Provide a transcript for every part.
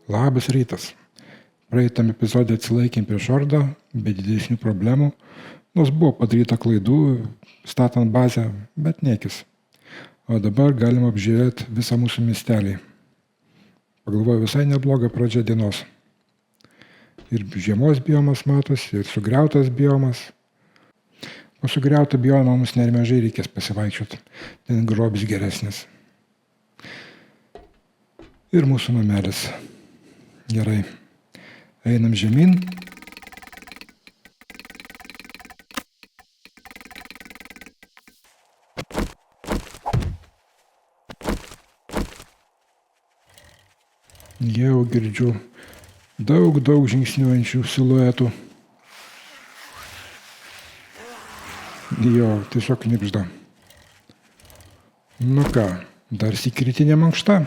Labas rytas. Praeitam epizodė atsilaikėm prieš ordą, be didesnių problemų, nors buvo padaryta klaidų, statant bazę, bet niekis. O dabar galim apžiūrėti visą mūsų miestelį. Pagalvoju, visai nebloga pradžia dienos. Ir žiemos biomas matosi, ir sugriautas biomas. Po sugriautą biomą mums nemažai reikės pasivaikščioti, ten grobis geresnis. Ir mūsų namelis. Gerai. Einam žemyn. Jau girdžiu daug žingsniuojančių siluetų. Jo, tiesiog knibžda. Nu ką, dar sykį rytinė mankšta.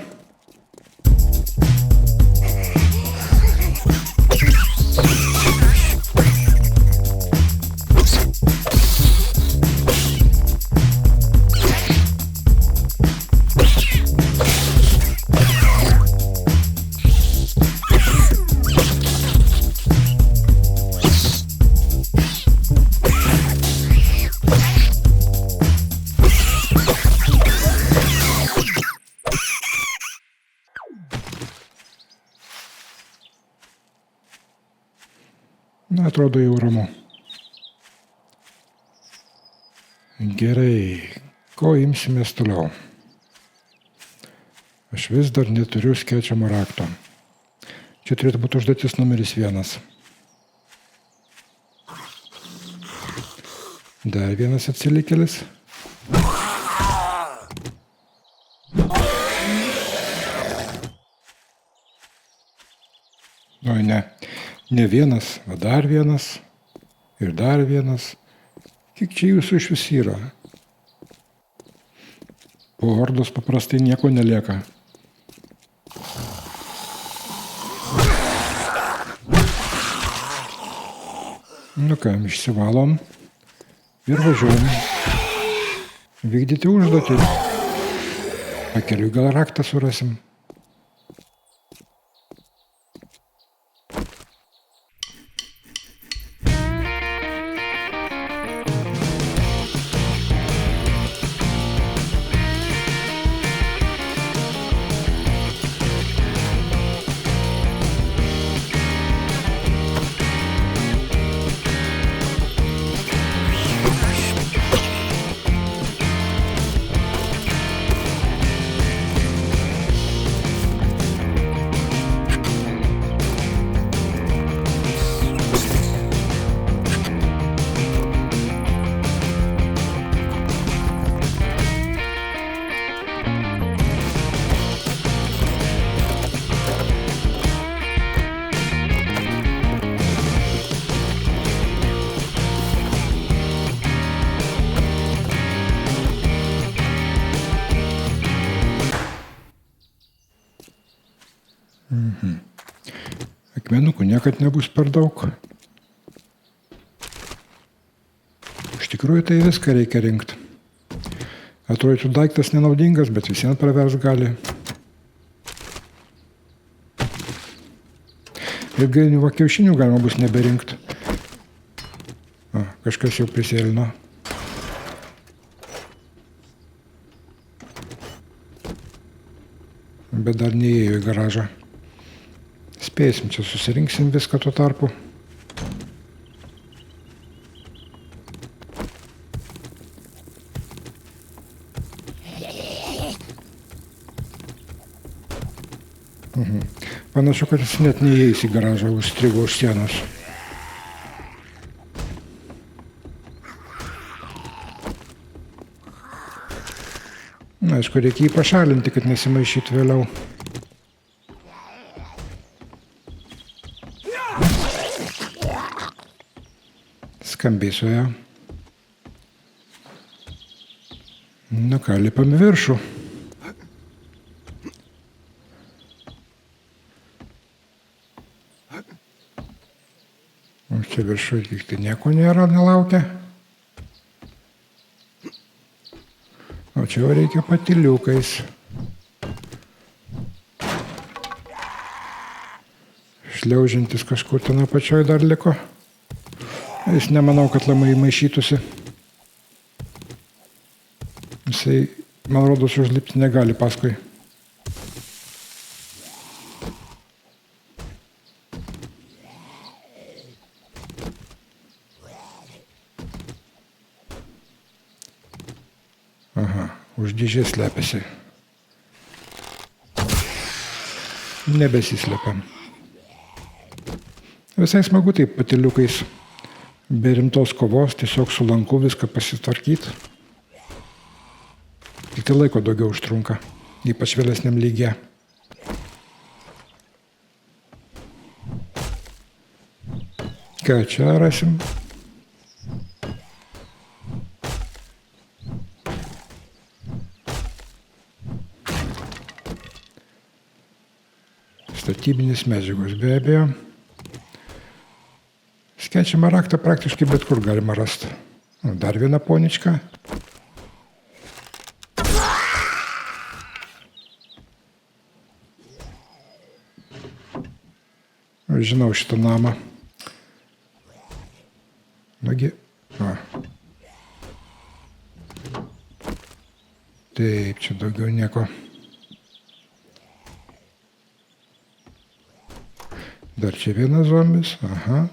Na, atrodo jau ramu. Gerai, ko imsimės toliau? Aš vis dar neturiu skėčiamo rakto. Čia turėtų būti užduotis numeris 1. Dar vienas atsilikėlis. Oi, ne. Ne vienas, o dar vienas. Ir dar vienas. Kiek čia jūsų iš vis yra? Po ordos paprastai nieko nelieka. Nu ką, išsivalom ir važiuojam vykdyti užduotį. Pakeliui gal raktą surasim. Akmenukų niekad nebus per daug. Iš tikrųjų tai viską reikia rinkti. Atrodytų daiktas nenaudingas, bet visiems pravers gali. Ir gainių kiaušinių galima bus neberinkti. Kažkas jau prisėlino. Bet dar neįėjo į garažą. Spėsim, čia susirinksim viską tuo tarpu. Panašu, kad jis net neįeis į garažą, užstrigo už sienos. Aišku, reikia jį pašalinti, kad nesimaišytų vėliau. Skambiai suėjo. Nu ką, lipam į viršų. O čia viršų tiktai nieko nėra, nelaukia. O čia jau reikia patyliukais. šliaužiantis kažkur ten apačioj dar liko. Jis nemanau, kad labai maišytųsi. Jisai, man rodos, užlipti negali paskui. Aha, už dėžės slepiasi. Nebesislepiam. Visai smagu taip patyliukais, be rimtos kovos, tiesiog su lanku viską pasitvarkyti. Tik tai laiko daugiau užtrunka, ypač vėlesniam lygyje. Ką čia rasim? Statybinės medžiagos, be abejo. Skečiamą raktą praktiškai bet kur galima rasti. Dar viena ponička. Žinau šitą namą. Nagi. Taip, čia daugiau nieko. Dar čia vienas zombis. Aha.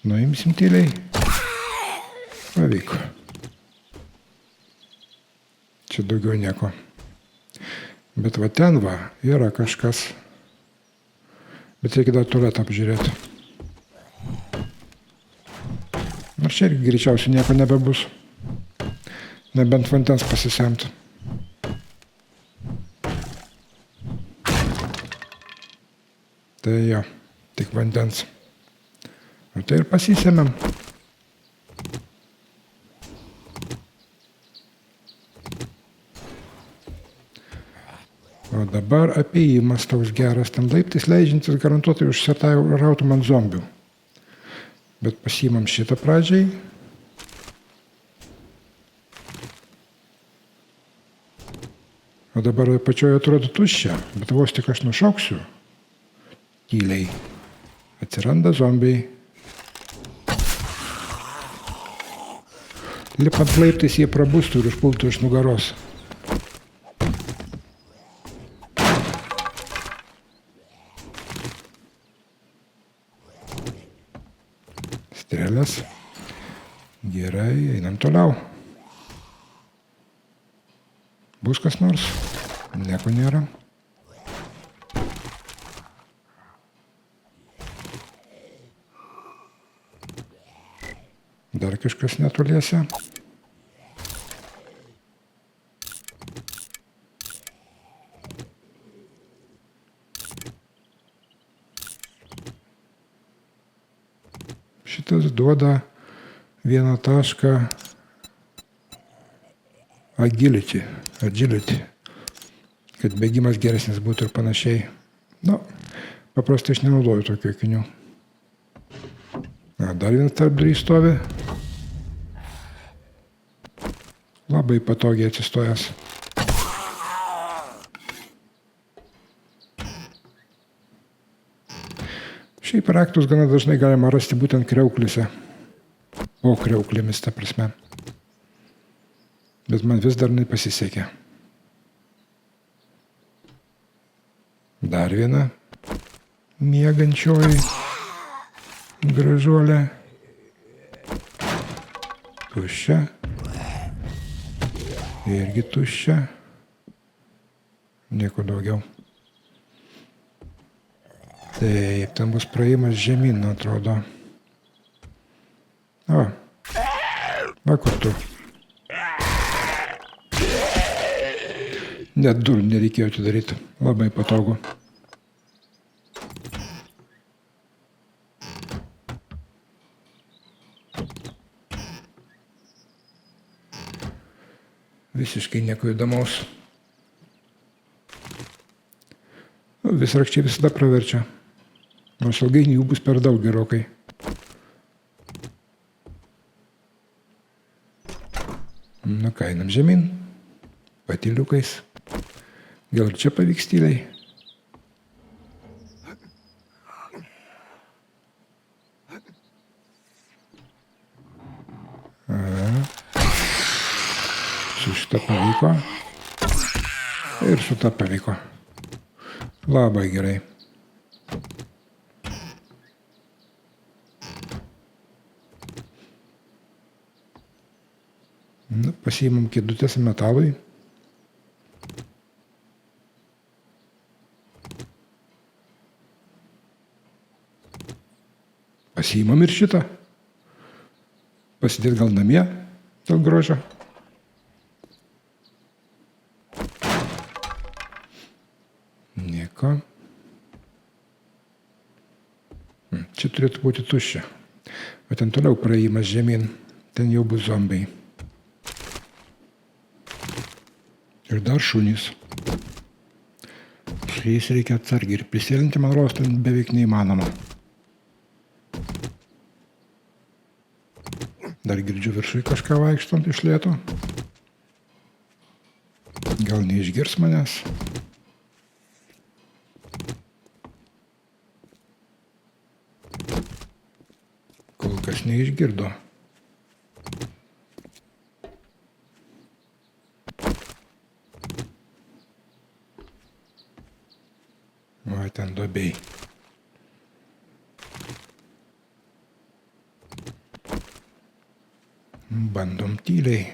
Nuimsim tyliai. Pavyko. Čia daugiau nieko. Bet va ten va yra kažkas. Bet reikia dar tualetą apžiūrėti. Nors čia irgi greičiausiai nieko nebebus. Nebent vandens pasisemti. Tai jo, tik vandens. O tai ir pasisėmėm. O dabar apėjimas toks geras, ten laiptais leidžiantis garantuotai užsirautum ant zombių. Bet pasiimam šitą pradžiai. O dabar pačioje atrodo tuščia, bet vos tik aš nušoksiu. Tyliai. Atsiranda zombiai. Lipant laiptais jie prabustų ir užpultų iš nugaros. Strėlės. Gerai, einam toliau. Bus kas nors? Nieko nėra. Dar kažkas netoliese. Šitas duoda vieną tašką agility, kad bėgimas geresnis būtų ir panašiai. Nu, paprastai aš nenaudoju tokių akinių. Dar vienas tarpdurys stovi. Labai patogiai atsistojęs. Šiaip raktus gana dažnai galima rasti būtent kriauklėse. Po kriauklėmis, ta prasme. Bet man vis dar nepasisekė. Dar viena miegančioji gražuolė. Tuščia. Irgi tuščia. Nieko daugiau. Taip, ten bus praėjimas žemyn, atrodo. O, va kur tu. Net durų nereikėjo atidaryti. Labai patogu. Visiškai nieko įdomaus. Vis rakčiai visada praverčia. Nors ilgainiui jų bus per daug gerokai. Nu ką, einam žemyn. Patyliukais. Gal ir čia pavyks tyliai. šitą pavyko. Ir šitą pavyko. Labai gerai. Pasiimam kėdutės metalui. Pasiimam ir šitą. Pasidėt gal namie dėl grožio. Nieko. Čia turėtų būti tuščia. O ten toliau praėjimas žemyn. Ten jau bus zombiai. Ir dar šunys. Su jais reikia atsargiai. Ir prisėlinti, man rodos, ten beveik neįmanoma. Dar girdžiu viršui kažką vaikštant iš lėto. Gal neišgirs manęs? Kol kas neišgirdo. Va, ten duobėj. Bandom tyliai.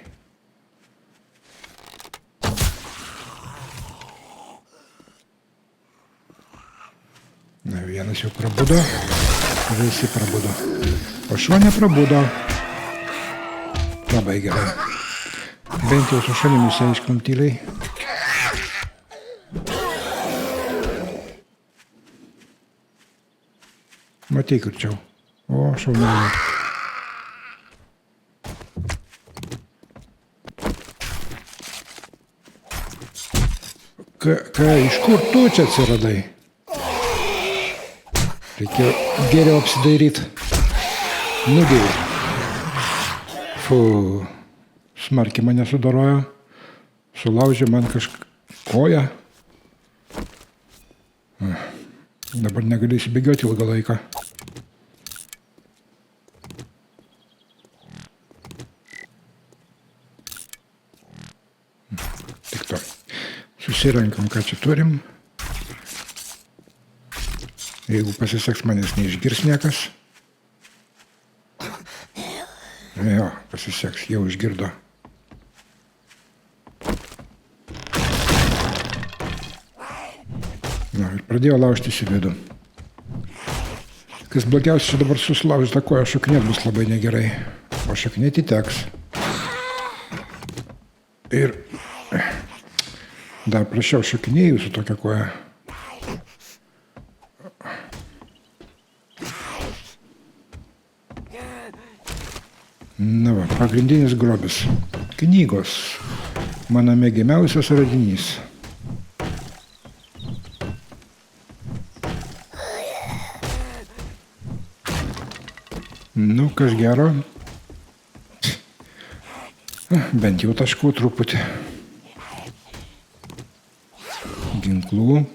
Na, vienas jau prabudo, visi prabudo. O šuo neprabudo. Labai gerai. Bent jau su šunim išsiaiškinom tyliai. Matei kurčiau. O, šaunelė. Iš kur tu čia atsiradai? Reikėjo geriau apsidairyti. Nudėjau. Smarkiai mane sudarojo. Sulaužė man koją. Dabar negaliu įsibėgioti ilgą laiką. Tik to. Susirenkam, ką čia turim. Jeigu pasiseks, manęs neišgirs niekas. Jo, pasiseks, jau išgirdo. Na, ir pradėjo laužtis į vidų. Kas blogiausia, čia dabar susilaužyta koja, šaknėt bus labai negerai. O šaknėti teks. Ir dar prašiau šakinėjų su tokia koja. Na va, pagrindinis grobis. Knygos. Mano mėgiamiausias radinys. Nu, kas gero. Bent jau taškų truputį. Ginklų.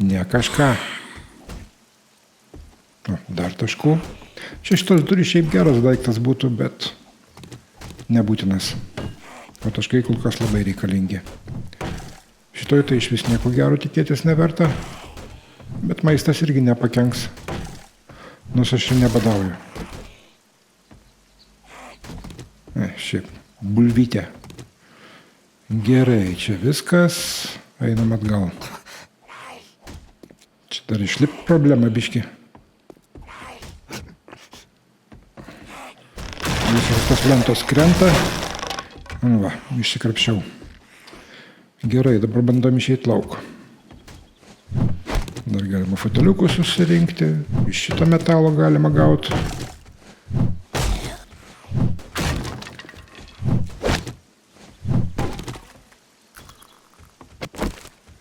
Ne kažką. O, dar taškų. Čia šitos durys šiaip geras daiktas būtų, bet nebūtinas. O taškai kol kas labai reikalingi. Šitoj tai iš vis nieko gero tikėtis neverta. Bet maistas irgi nepakenks. Nors aš ir nebadauju. Šiaip, bulvytė. Gerai, čia viskas. Einam atgal. Čia dar išlip problema biški. Visos tos lentos krenta. Va, išsikrapščiau. Gerai, dabar bandom išeiti lauk. Dar galima foteliukus susirinkti. Iš šito metalo galima gauti.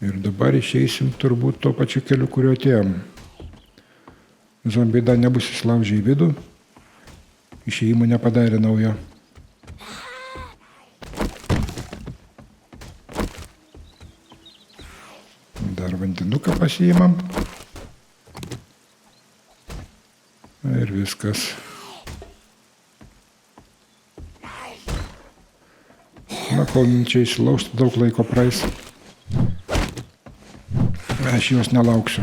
Ir dabar išeisim turbūt tuo pačiu keliu, kuriuo atėjom. Zombiai dar nebus įsilaužę į vidų. Išėjimų nepadarė naujo. Dar vandenuką pasiimam. Ir viskas. kol čia įsilaužtų, daug laiko praeis. Aš jos nelauksiu.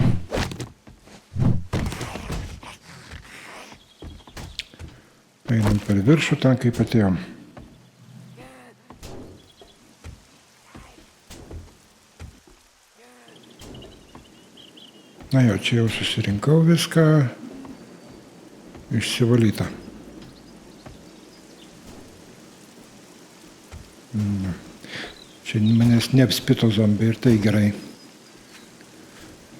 Einam per viršų, ten kaip atėjom. Na jo, čia jau susirinkau viską. Išsivalyta. Čia manęs neapspito zombiai ir tai gerai.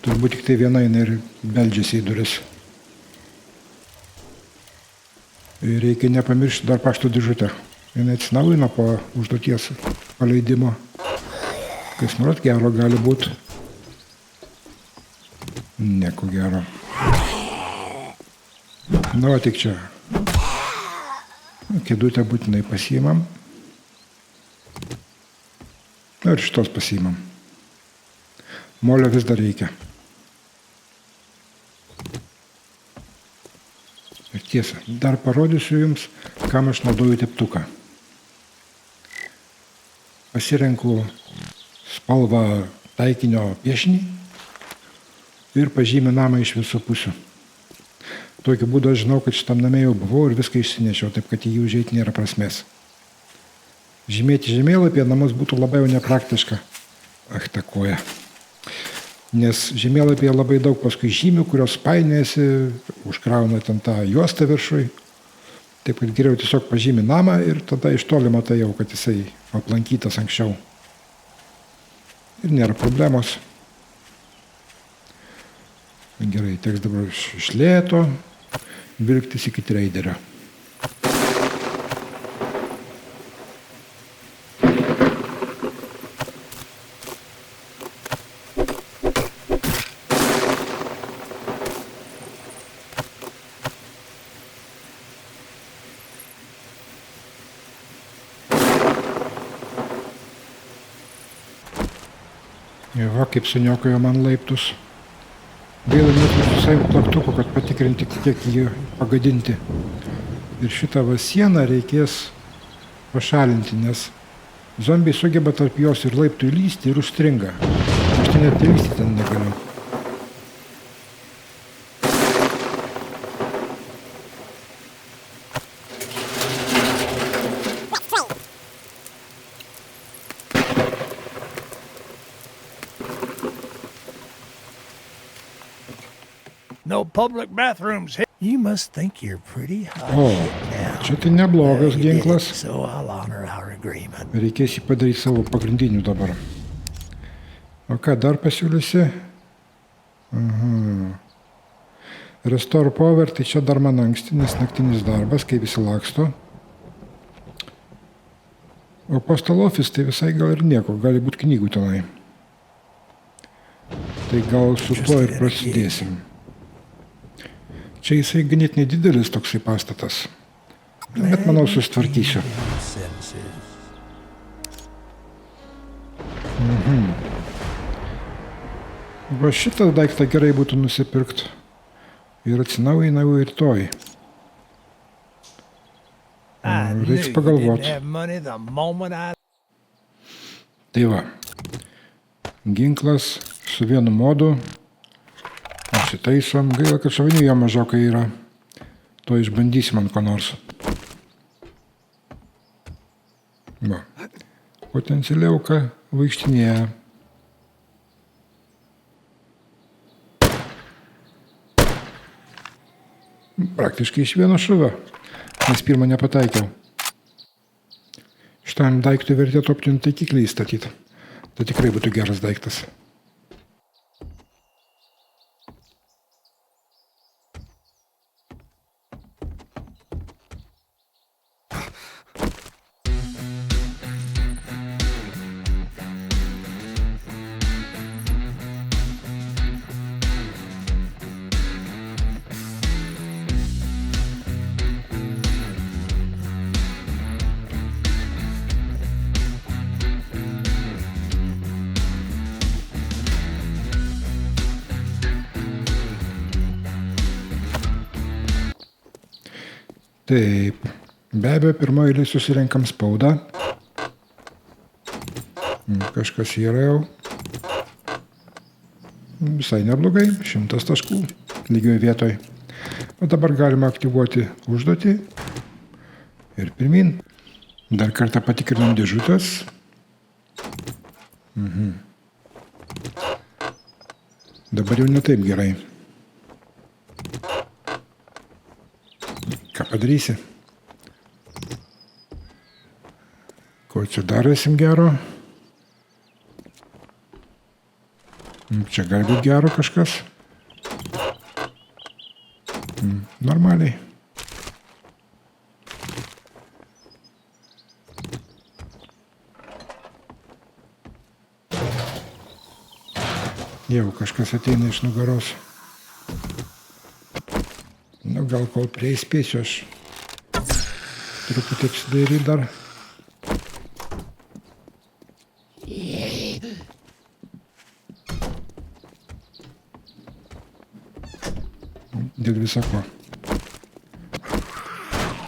Turbūt tik tai viena jinai ir beldžiasi į duris. Ir reikia nepamiršti dar pašto dėžutę. Jinai atsinaujina po užduoties paleidimo. Kas nors gero gali būti. Nieko gero. Nu, tik čia. Kėdutę būtinai pasiimam. Ir šitos pasiimam. Molio vis dar reikia. Ir tiesa, dar parodysiu jums, kam aš naudoju teptuką. Pasirenku spalvą taikinio piešinį ir pažymiu namą iš visų pusių. Tokiu būdu aš žinau, kad šitam name jau buvau ir viską išsinešiau, taip kad į jį užeiti nėra prasmės. Žymėti žemėlapį namus būtų labai jau nepraktiška. Ach, ta koja. Nes žemėlapyje labai daug paskui žymių, kurios painiojasi, užkrauna ten tą juostą viršui. Taip kad geriau tiesiog pažymi namą ir tada iš toli matai jau, kad jisai aplankytas anksčiau. Ir nėra problemos. Gerai, teks dabar iš lėto vilktis iki treiderio. Va, kaip suniokojo man laiptus. Gaila net visai plaktuko, kad patikrinti, kiek jį pagadinti. Ir šitą va sieną reikės pašalinti, nes zombiai sugeba tarp jos ir laiptų įlysti ir užstringa. Aš tai net įlysti ten negaliu. No public bathrooms. You must think you're pretty hot O, now. čia tai neblogas You did it, ginklas. so I'll honor our agreement. Reikės jį padaryti savo pagrindiniu dabar. O ką dar pasiūlysi? Restore power, tai čia dar man anksti, nes naktinis darbas, kai visi laksto. O postal office tai visai gal ir nieko, gali būti knygų tenai. Tai gal su tuo ir prasidėsim. Čia jisai ganėtinai didelis toksai pastatas. Bet manau susitvarkysiu. Va šitą daiktą gerai būtų nusipirkti. Ir atsinaujinau rytoj. Reiks pagalvoti. Tai va. Ginklas su vienu modu. Pasitaisom. Gaila, kad šovinių jo mažokai yra. To išbandysim ant ko nors. Va. Potencialiauka vaikštinėja. Praktiškai iš vieno šūvio, nes pirmą nepataikiau. Šitam daiktui vertėtų optinį taikiklį įstatyti. Tai tikrai būtų geras daiktas. Taip, be abejo, pirmoje eilėje susirenkam spaudą. Kažkas yra jau visai neblogai, 100 taškų lygioj vietoj. O dabar galima aktyvuoti užduotį ir pirmin. Dar kartą patikrinam dėžutės. Dabar jau ne taip gerai. Ką padarysi? Ko čia dar esim gero? Čia gali būti gero kažkas. Normaliai. Jau kažkas ateina iš nugaros. Nu, gal kol prieįspėsiu aš truputį apsidairyt dar. Dėl visako.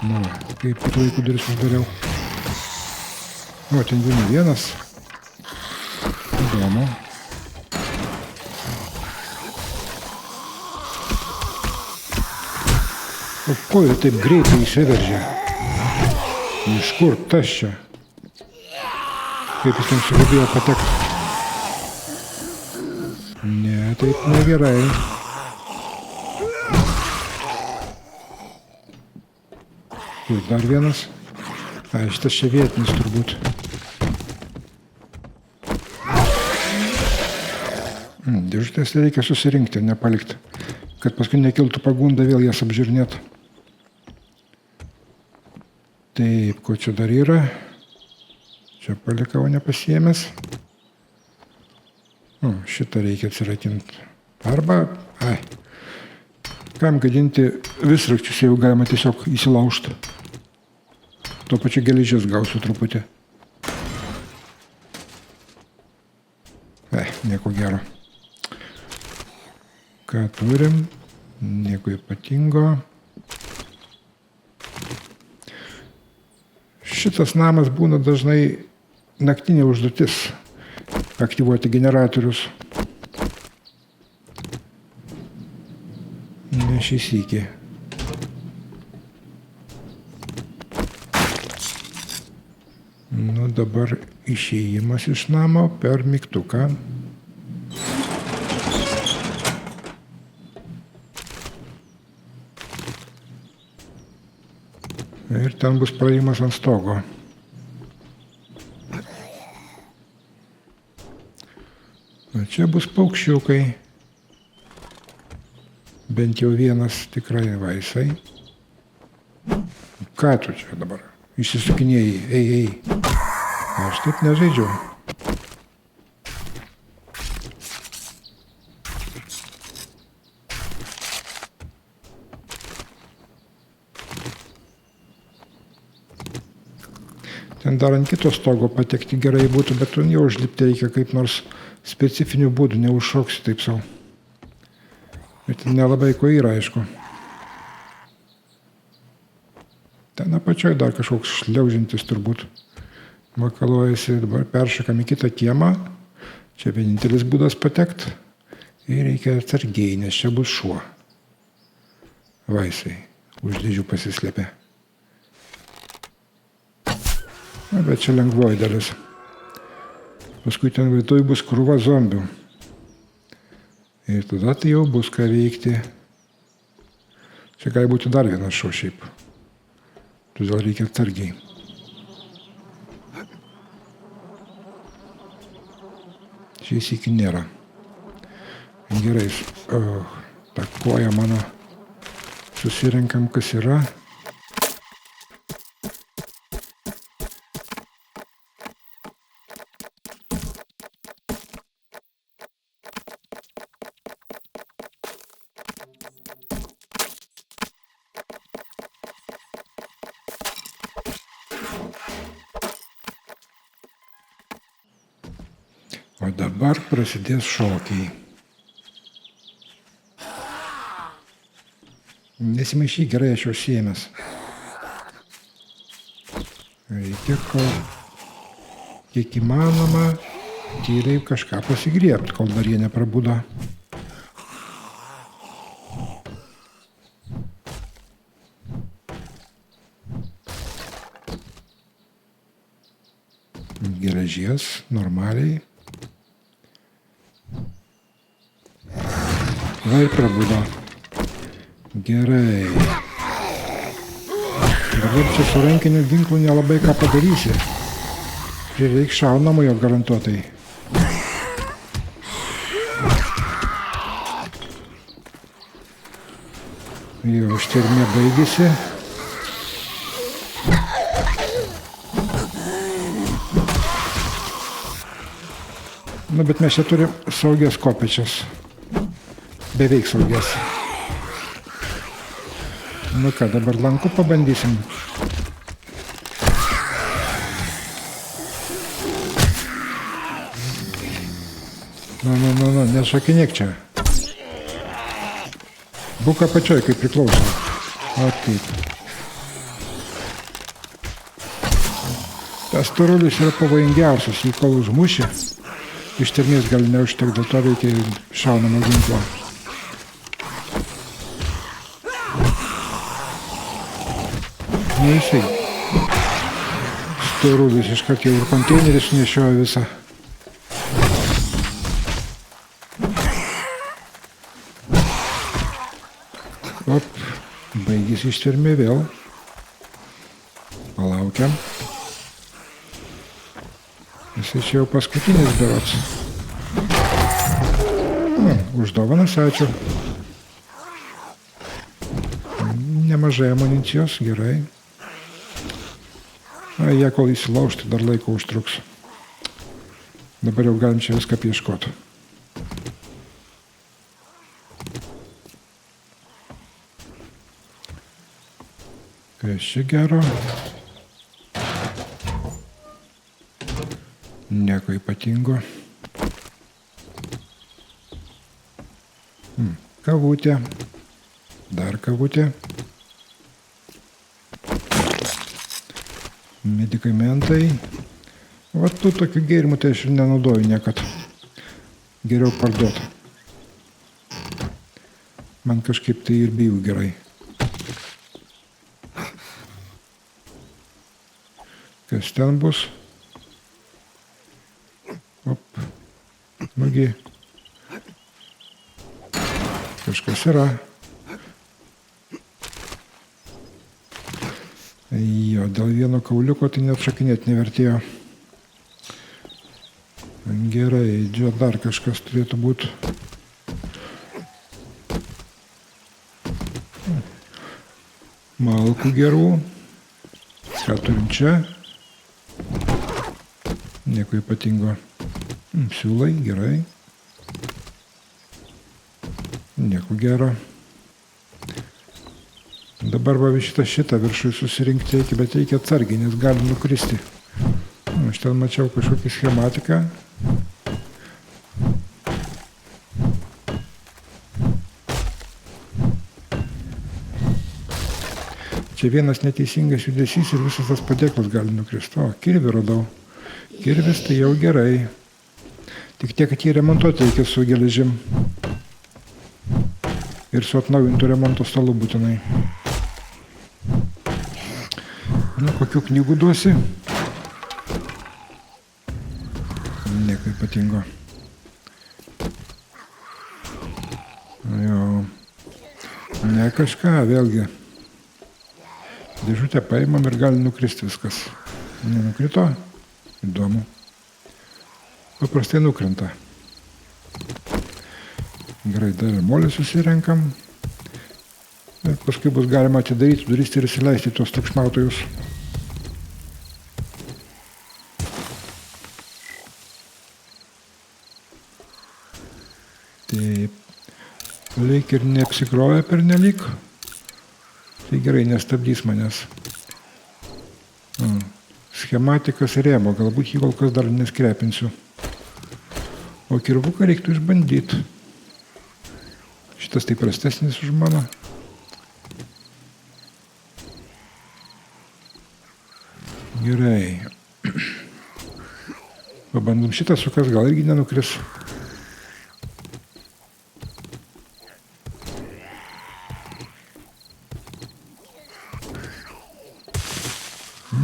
Nu, kaip pat laikų duris uždariau. O, ten būna vienas. Įdomu. O ko jie taip greitai įsiveržė? Iš kur tas čia? Kaip jis ten sugebėjo patekti? Ne, taip negerai. Ir dar vienas. Šitas čia vietinis turbūt. Dėžutės reikia susirinkti, nepalikti. Kad paskui nekiltų pagunda vėl jas apžiūrinėti. Taip, ko čia dar yra? Čia palikau nepasiėmęs. Šitą reikia atsirakinti. Arba, kam gadinti visrakčius, jeigu galima tiesiog įsilaužti. Tuo pačiu geležies gausiu truputį. Nieko gero. Ką turim? Nieko ypatingo. Šitas namas būna dažnai naktinė užduotis. Aktyvuoti generatorius. Ne šį sykį. Nu, dabar išėjimas iš namo per mygtuką. Ir ten bus praėjimas ant stogo. O čia bus paukščiukai. Bent jau vienas tikrai vaisai. Ką tu čia dabar? Išsisukinėjai, ei. Aš taip nežaidžiau. Ten dar ant kito stogo patekti gerai būtų, bet tu jau užlipti reikia kaip nors specifinių būdų, neužšoksi taip savo. Bet nelabai ko yra, aišku. Ten apačioj dar kažkoks šliaužintis turbūt makaluojasi. Dabar peršokam į kitą kiemą. Čia vienintelis būdas patekti. Ir reikia atsargiai, nes čia bus šuo. Vaisai už dėžių pasislėpė. Na, bet čia lengvoji dalis. Paskui ten vietoj bus krūva zombių. Ir tada tai jau bus ką veikti. Čia gali būti dar vienas šuo šiaip. Todėl reikia atsargiai. Šis iki nėra. Gerai, ta koja mano. Susirenkam, kas yra. O dabar prasidės šokiai. Nesimaišyk, gerai, aš jau siemęs. Reikia kiek įmanoma tyliai kažką pasigriebt, kol dar jie neprabudo. Geležies, normaliai. Va ir prabudo. Gerai. Dabar čia su rankiniu ginklu nelabai ką padarysi. Prireiks šaunamojo garantuotai. Jau ištvermė baigėsi. Nu, bet mes čia turim saugias kopėčias. Beveik saugias. Nu ką, dabar lanku pabandysim. Nu, nešakinėk čia. Būk apačioj, kaip priklauso. O taip. Tas storulis yra pavojingiausias, jį kol užmuši. Ištvermės gali neužtekti, dėl to reikia šaunamo ginklo. Ne jisai. Storulis iškart jau ir konteinerį sunešiojo visą. Op, baigėsi ištvermė vėl. Palaukiam. Jisai čia jau paskutinis berods. Už dovanas ačiū. Nemažai amunicijos, gerai. Jie kol įsilaužti, dar laiko užtruks. Dabar jau galim čia viską pieškoti. Kas čia gero? Nieko ypatingo. Kavutė. Dar kavutė. Medikamentai. Va tų tokių gėrimų tai aš ir nenaudoju niekad. Geriau parduot. Man kažkaip tai ir bijau gerai. Kas ten bus? Op. Nugi. Kažkas yra. Jo, dėl vieno kauliuko tai net šakinėti nevertėjo. Gerai, čia dar kažkas turėtų būti. Malkų gerų. Ką turim čia? Nieko ypatingo. Siūlai, gerai. Nieko gero. Dabar va šitą viršui susirinkti reikia, bet reikia atsargiai, nes gali nukristi. Aš ten mačiau kažkokį schematiką. Čia vienas neteisingas judesys ir visas tas padėklas gali nukristi. O, kirvį radau. Kirvis tai jau gerai. Tik tiek, kad jį remontuoti reikia su geležim. Ir su atnaujintų remonto stalu būtinai. Nu, kokių knygų duosi? Nieko ypatingo. Jo. Ne kažką, vėlgi. Dėžutę paimam ir gali nukristi viskas. Nenukrito? Įdomu. Paprastai nukrenta. Gerai, dar molį susirenkam. Ir paskui bus galima atidaryti duris ir įsileisti tuos triukšmautojus. Taip. Lyg ir neapsikrovė pernelyg. Tai gerai, nestabdys manęs. Schematikas rėmo, galbūt jį kol kas dar neskrepinsiu. O kirvuką reiktų išbandyti. Šitas tai prastesnis už mano. Gerai. Pabandom šitą sukas, gal irgi nenukris.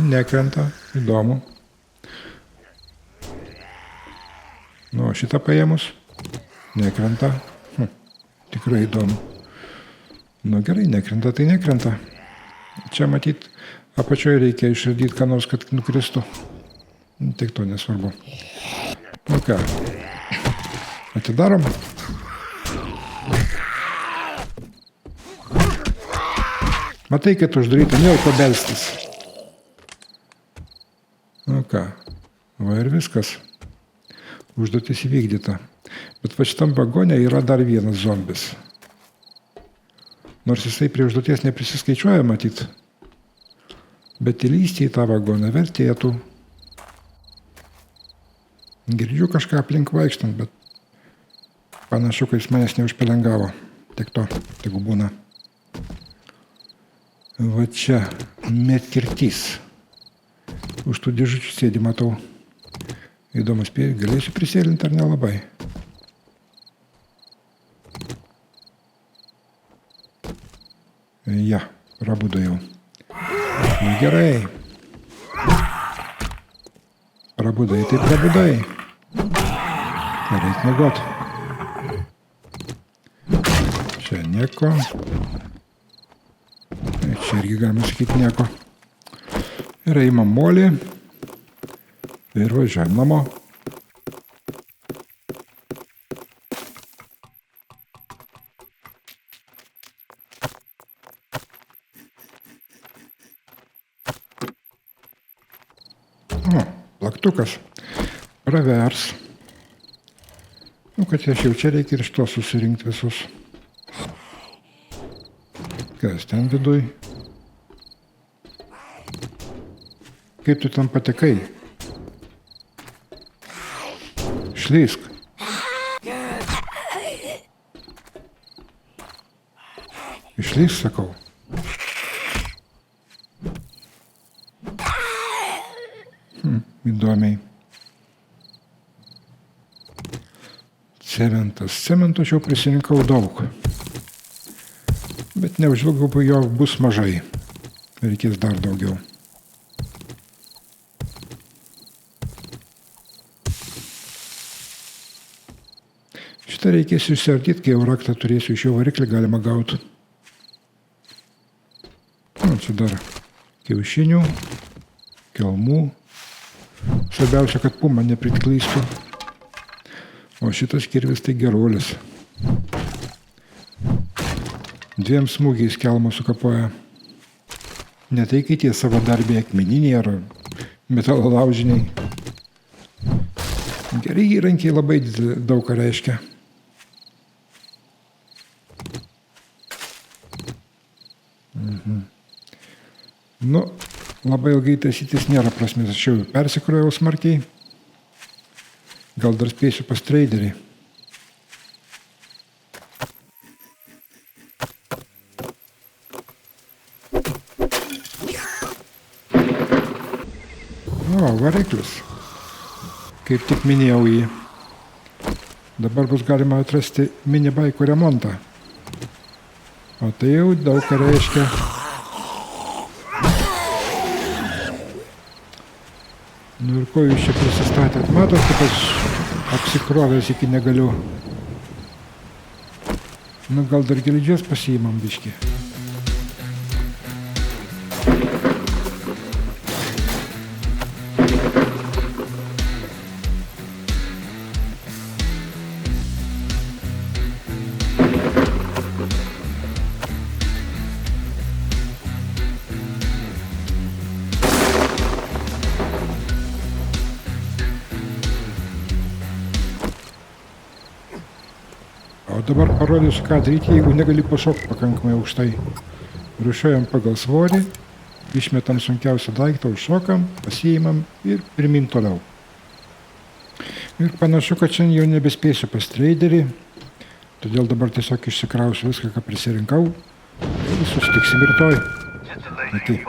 Nekrenta, įdomu. Nu, šitą paėmus, nekrenta. Tikrai įdomu. Nu gerai, nekrenta, tai nekrenta. Čia matyt, apačioje reikia išardyti ką nors, kad nukristų. Tik to nesvarbu. Nu ką, atidarom. Matai, kad uždaryta, nėra ko belstis. Nu ką, va ir viskas. Užduotis įvykdyta. Bet va šitam vagone yra dar vienas zombis. Nors jisai prie užduoties neprisiskaičiuoja, matyt. Bet įlysti į tą vagoną vertėtų. Girdžiu kažką aplink vaikštant, bet panašu, kad jis manęs neužpelengavo. Tik to, tegu būna. Va čia medkirtys. Už tų dėžučių sėdi, matau. Įdomus, galėsiu prisėlinti ar nelabai? Ja, prabudo jau. Nu, gerai. Prabudai, tai prabudai. Reikia miegot. Čia nieko. Čia irgi galima sakyti nieko. Ir įmam molį. Ir važiuojam namo. O, plaktukas. Pravers. Nu, kad aš jau čia reikia ir iš to susirinkti visus. Kas ten viduj? Kaip tu ten patekai? Šlysk. Išlysk, sakau. Įdomiai. Cementas. Cemento aš jau prisirinkau daug. Bet neužilgo jo bus mažai. Reikės dar daugiau. Šitą reikės išsiardyti, kai jau raktą turėsiu, iš jo variklį galima gauti. Nu, čia dar kiaušinių, kelmų. Svarbiausia, kad puma nepriklystų. O šitas kirvis tai geruolis. 2 smūgiais kelmą sukapoja. Ne tai, kai tie savo darbė akmeniniai ar metalo laužiniai. Geri įrankiai labai daug ką reiškia. Nu, labai ilgai taisytis nėra prasmės, aš jau persikrojau smarkiai. Gal dar spėsiu pas traderį. O, variklis. Kaip tik minėjau jį. Dabar bus galima atrasti minibaikų remontą. O tai jau daug ką reiškia. Nu ir ko jūs čia prisistatėt? Matot, kaip aš apsikrovęs iki negaliu. Nu gal dar geležies pasiimam biškį. O dabar parodysiu, ką daryti, jeigu negali pašokti pakankamai aukštai. Rušiuojam pagal svorį, išmetam sunkiausią daiktą, užšokam, pasiimam ir pirmin toliau. Ir panašu, kad šiandien jau nebespėsiu pas traderį, todėl dabar tiesiog išsikrausiu viską, ką prisirinkau ir susitiksim rytoj. Iki.